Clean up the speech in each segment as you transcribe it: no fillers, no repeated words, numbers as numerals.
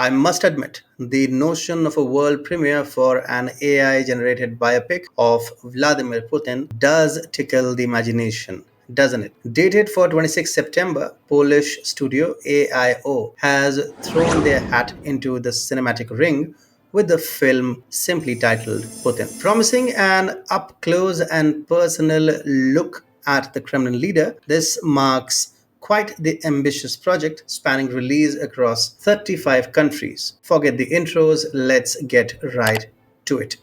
I must admit, the notion of a world premiere for an AI generated biopic of Vladimir Putin does tickle the imagination, doesn't it? Dated for 26 September, Polish studio AIO has thrown their hat into the cinematic ring with the film simply titled Putin, promising an up close and personal look at the Kremlin leader. This marks quite the ambitious project spanning release across 35 countries. Forget the intros, let's get right to it.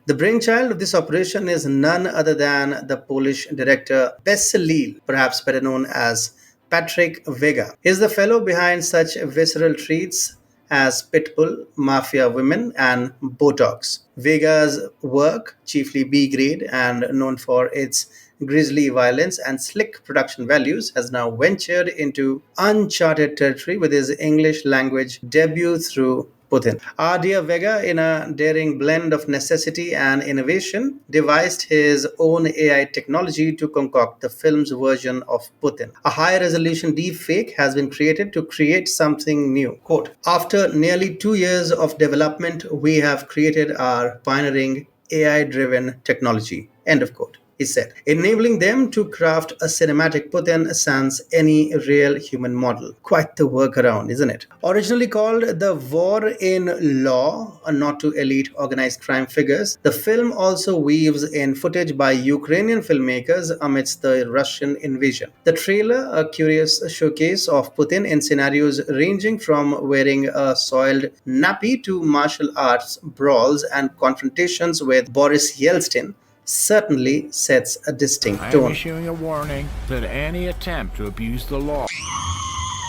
The brainchild of this operation is none other than the Polish director Beselil, perhaps better known as Patrick Vega. He is the fellow behind such visceral treats as Pitbull, Mafia Women, and Botox. Vega's work, chiefly B grade and known for its grisly violence and slick production values, has now ventured into uncharted territory with his English language debut through Putin. Our dear Vega, in a daring blend of necessity and innovation, devised his own AI technology to concoct the film's version of Putin. A high resolution deepfake has been created to create something new. Quote, after nearly 2 years of development, we have created our pioneering AI driven technology. End of quote. He said, enabling them to craft a cinematic Putin sans any real human model. Quite the workaround, isn't it? Originally called The War in Law, a nod to elite organized crime figures, the film also weaves in footage by Ukrainian filmmakers amidst the Russian invasion. The trailer, a curious showcase of Putin in scenarios ranging from wearing a soiled nappy to martial arts brawls and confrontations with Boris Yeltsin, certainly sets a distinct I am tone. issuing a warning that any attempt to abuse the law.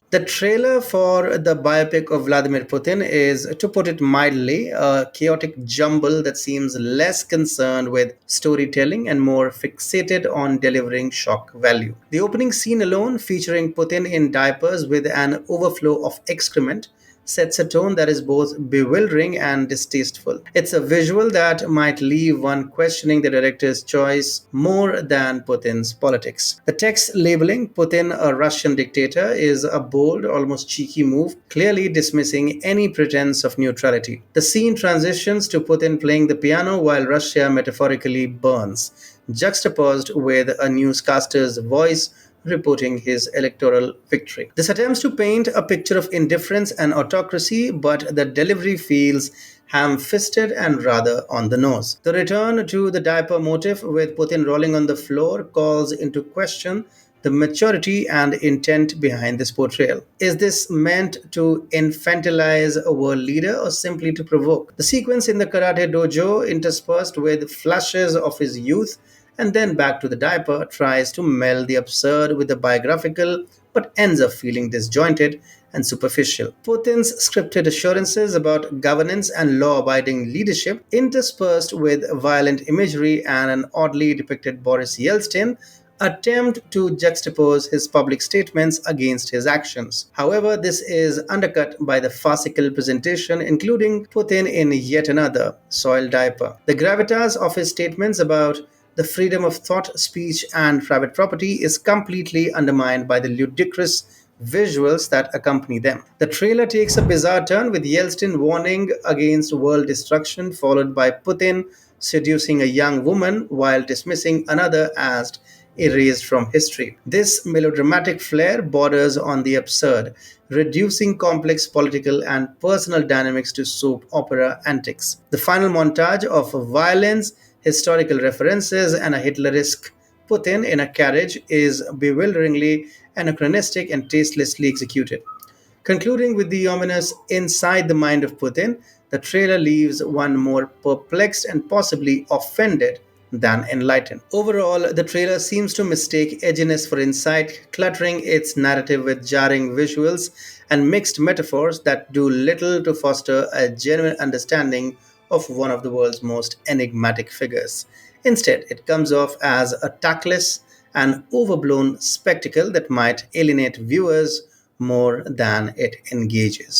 The trailer for the biopic of Vladimir Putin is, to put it mildly, a chaotic jumble that seems less concerned with storytelling and more fixated on delivering shock value. The opening scene alone, featuring Putin in diapers with an overflow of excrement, sets a tone that is both bewildering and distasteful. It's a visual that might leave one questioning the director's choice more than Putin's politics. The text labeling Putin a Russian dictator is a bold, almost cheeky move, clearly dismissing any pretense of neutrality. The scene transitions to Putin playing the piano while Russia metaphorically burns, juxtaposed with a newscaster's voice reporting his electoral victory. This attempts to paint a picture of indifference and autocracy, but the delivery feels ham-fisted and rather on the nose. The return to the diaper motif with Putin rolling on the floor calls into question the maturity and intent behind this portrayal. Is this meant to infantilize a world leader or simply to provoke? The sequence in the karate dojo, interspersed with flashes of his youth, and then back to the diaper, tries to meld the absurd with the biographical, but ends up feeling disjointed and superficial. Putin's scripted assurances about governance and law abiding leadership, interspersed with violent imagery and an oddly depicted Boris Yeltsin, attempt to juxtapose his public statements against his actions. However, this is undercut by the farcical presentation, including Putin in yet another soiled diaper. The gravitas of his statements about the freedom of thought, speech, and private property is completely undermined by the ludicrous visuals that accompany them. The trailer takes a bizarre turn with Yeltsin warning against world destruction, followed by Putin seducing a young woman while dismissing another as erased from history. This melodramatic flair borders on the absurd, reducing complex political and personal dynamics to soap opera antics. The final montage of violence, historical references, and a Hitleresque Putin in a carriage is bewilderingly anachronistic and tastelessly executed. Concluding with the ominous inside the mind of Putin, the trailer leaves one more perplexed and possibly offended than enlightened. Overall, the trailer seems to mistake edginess for insight, cluttering its narrative with jarring visuals and mixed metaphors that do little to foster a genuine understanding of one of the world's most enigmatic figures. Instead, it comes off as a tactless and overblown spectacle that might alienate viewers more than it engages.